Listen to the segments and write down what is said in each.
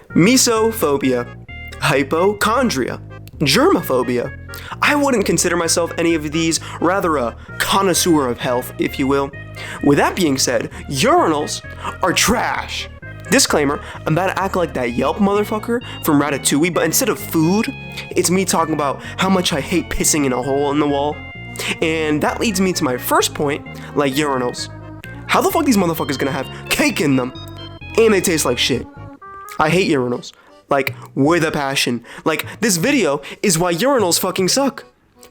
Mesophobia, hypochondria, germophobia. I wouldn't consider myself any of these, rather a connoisseur of health, if you will. With that being said, urinals are trash. Disclaimer, I'm about to act like that Yelp motherfucker from Ratatouille, but instead of food, it's me talking about how much I hate pissing in a hole in the wall. And that leads me to my first point, like urinals. How the fuck these motherfuckers gonna have cake in them, and they taste like shit? I hate urinals. Like, with a passion. Like, this video is why urinals fucking suck.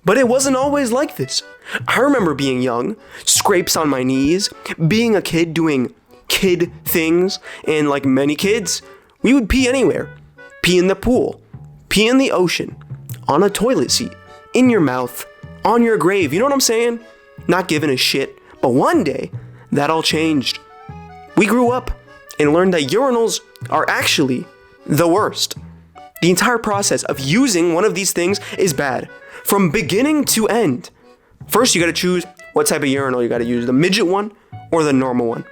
But it wasn't always like this. I remember being young, scrapes on my knees, being a kid doing kid things, and like many kids, we would pee anywhere. Pee in the pool, pee in the ocean, on a toilet seat, in your mouth, on your grave, you know what I'm saying? Not giving a shit. But one day, that all changed. We grew up and learned that urinals are actually the worst. The entire process of using one of these things is bad, from beginning to end. First, you gotta choose what type of urinal you gotta use, the midget one or the normal one.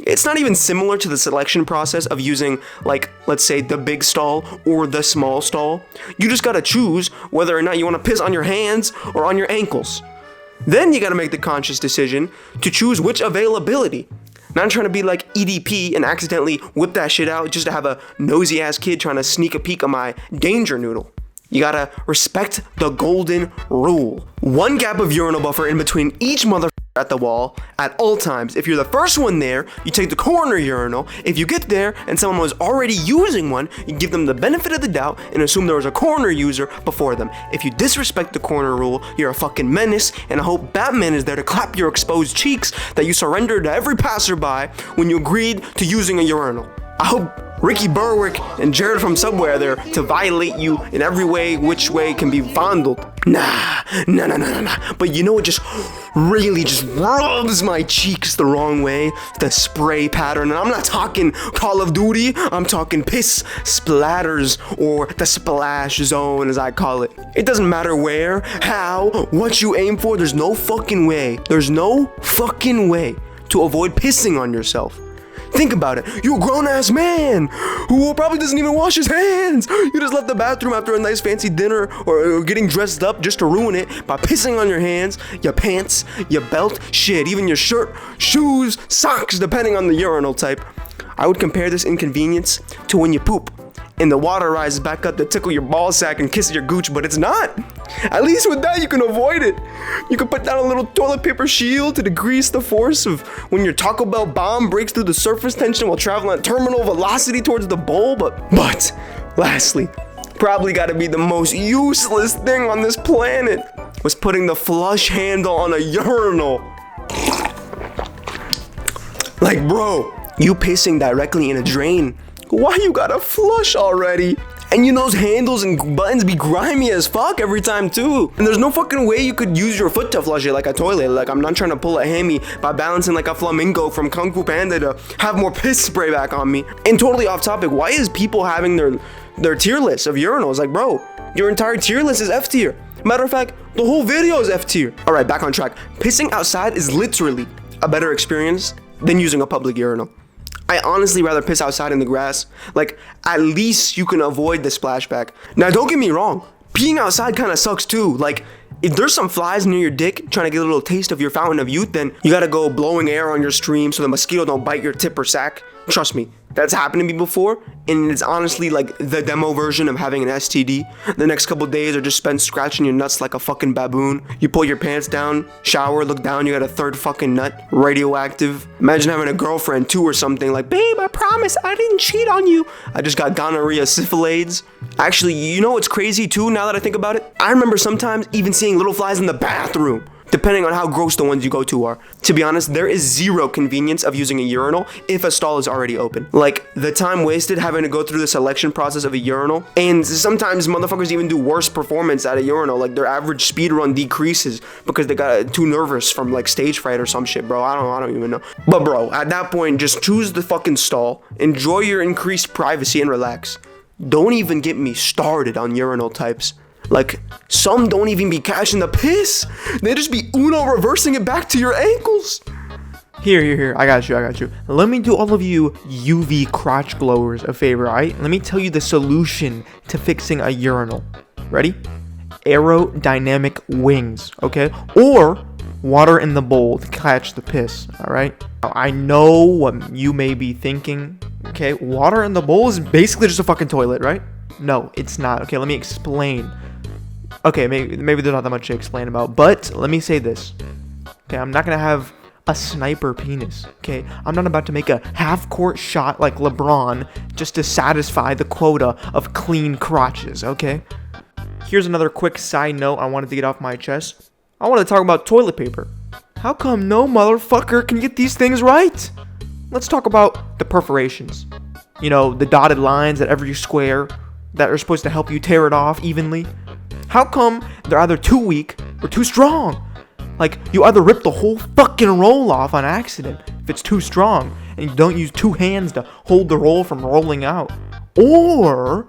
It's not even similar to the selection process of using, like, let's say the big stall or the small stall. You just gotta choose whether or not you wanna piss on your hands or on your ankles. Then you gotta make the conscious decision to choose which availability. Not trying to be like EDP and accidentally whip that shit out just to have a nosy ass kid trying to sneak a peek at my danger noodle. You gotta respect the golden rule. One gap of urinal buffer in between each motherfucker at the wall at all times. If you're the first one there, you take the corner urinal. If you get there and someone was already using one, you give them the benefit of the doubt and assume there was a corner user before them. If you disrespect the corner rule, you're a fucking menace, and I hope Batman is there to clap your exposed cheeks that you surrendered to every passerby when you agreed to using a urinal. I hope Ricky Berwick and Jared from Subway are there to violate you in every way, which way can be fondled. Nah. But you know what just really just rubs my cheeks the wrong way? The spray pattern. And I'm not talking Call of Duty, I'm talking piss splatters, or the splash zone as I call it. It doesn't matter where, how, what you aim for, there's no fucking way to avoid pissing on yourself. Think about it. You're a grown-ass man who probably doesn't even wash his hands. You just left the bathroom after a nice fancy dinner or getting dressed up just to ruin it by pissing on your hands, your pants, your belt, shit, even your shirt, shoes, socks, depending on the urinal type. I would compare this inconvenience to when you poop and the water rises back up to tickle your ball sack and kiss your gooch, but it's not. At least with that, you can avoid it. You can put down a little toilet paper shield to decrease the force of when your Taco Bell bomb breaks through the surface tension while traveling at terminal velocity towards the bowl, but lastly, probably gotta be the most useless thing on this planet, was putting the flush handle on a urinal. Like, bro, you pissing directly in a drain. Why you gotta flush already? And you know those handles and buttons be grimy as fuck every time too. And there's no fucking way you could use your foot to flush it like a toilet. Like, I'm not trying to pull a hammy by balancing like a flamingo from Kung Fu Panda to have more piss spray back on me. And totally off topic, why is people having their tier list of urinals? Like, bro, your entire tier list is F tier. Matter of fact, the whole video is F tier. Alright, back on track. Pissing outside is literally a better experience than using a public urinal. I honestly rather piss outside in the grass. Like, at least you can avoid the splashback. Now, don't get me wrong. Peeing outside kind of sucks too. Like, if there's some flies near your dick trying to get a little taste of your fountain of youth, then you gotta go blowing air on your stream so the mosquito don't bite your tip or sack. Trust me, that's happened to me before, and it's honestly like the demo version of having an STD. The next couple days are just spent scratching your nuts like a fucking baboon. You pull your pants down, shower, look down, you got a third fucking nut, radioactive. Imagine having a girlfriend too or something like, babe, I promise I didn't cheat on you. I just got gonorrhea syphilades. Actually, you know what's crazy too now that I think about it? I remember sometimes even seeing little flies in the bathroom, depending on how gross the ones you go to are. To be honest, there is zero convenience of using a urinal if a stall is already open. Like, the time wasted having to go through the selection process of a urinal, and sometimes motherfuckers even do worse performance at a urinal. Like, their average speed run decreases because they got too nervous from like stage fright or some shit, bro. I don't even know. But bro, at that point, just choose the fucking stall, enjoy your increased privacy, and relax. Don't even get me started on urinal types. Like, some don't even be catching the piss. They just be Uno reversing it back to your ankles. Here. I got you. Let me do all of you UV crotch glowers a favor, alright? Let me tell you the solution to fixing a urinal. Ready? Aerodynamic wings, okay? Or water in the bowl to catch the piss, alright? I know what you may be thinking, okay? Water in the bowl is basically just a fucking toilet, right? No, it's not. Okay, let me explain. Okay, maybe there's not that much to explain about, but let me say this. Okay, I'm not gonna have a sniper penis, okay? I'm not about to make a half-court shot like LeBron just to satisfy the quota of clean crotches, okay? Here's another quick side note I wanted to get off my chest. I want to talk about toilet paper. How come no motherfucker can get these things right? Let's talk about the perforations. You know, the dotted lines at every square that are supposed to help you tear it off evenly. How come they're either too weak or too strong? Like, you either rip the whole fucking roll off on accident if it's too strong and you don't use two hands to hold the roll from rolling out, or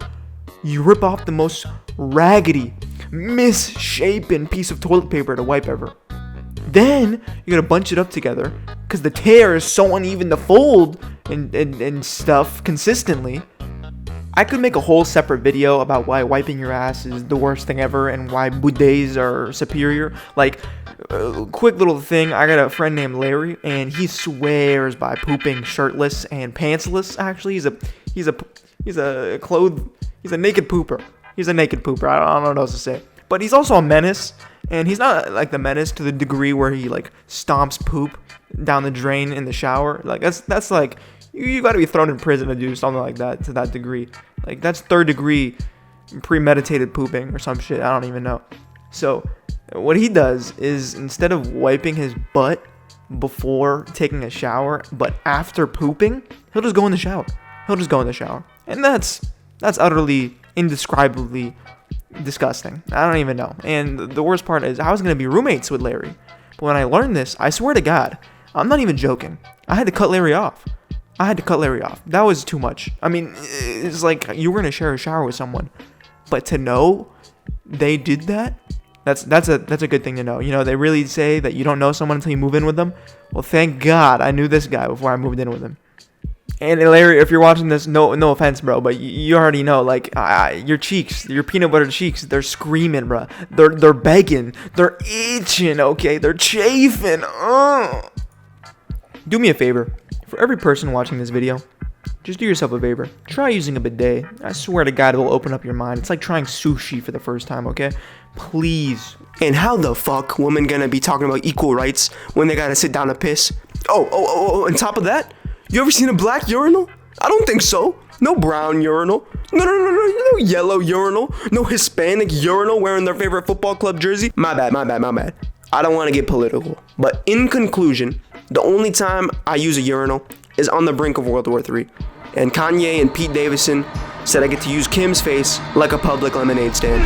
you rip off the most raggedy, misshapen piece of toilet paper to wipe ever. Then you gotta bunch it up together because the tear is so uneven to fold and stuff consistently. I could make a whole separate video about why wiping your ass is the worst thing ever and why bidets are superior. Like, quick little thing, I got a friend named Larry, and he swears by pooping shirtless and pantsless. Actually, he's a naked pooper. He's a naked pooper. I don't know what else to say. But he's also a menace, and he's not like the menace to the degree where he like stomps poop down the drain in the shower. Like that's like you got to be thrown in prison to do something like that to that degree. Like that's third degree premeditated pooping or some shit. I don't even know. So what he does is instead of wiping his butt before taking a shower, but after pooping, he'll just go in the shower. And that's utterly indescribably disgusting. I don't even know. And the worst part is I was going to be roommates with Larry. But when I learned this, I swear to God, I'm not even joking. I had to cut Larry off. That was too much. I mean, it's like you were going to share a shower with someone. But to know they did that, that's a good thing to know. You know, they really say that you don't know someone until you move in with them. Well, thank God I knew this guy before I moved in with him. And Larry, if you're watching this, no offense, bro, but you already know, like, your cheeks, your peanut butter cheeks, they're screaming, bro. They're begging. They're itching, okay? They're chafing. Do me a favor. For every person watching this video, just do yourself a favor. Try using a bidet. I swear to God, it will open up your mind. It's like trying sushi for the first time, okay? Please. And how the fuck women gonna be talking about equal rights when they gotta sit down to piss? Oh, on top of that, you ever seen a black urinal? I don't think so. No brown urinal. No yellow urinal. No Hispanic urinal wearing their favorite football club jersey. My bad. I don't want to get political. But in conclusion, the only time I use a urinal is on the brink of World War III. And Kanye and Pete Davidson said I get to use Kim's face like a public lemonade stand.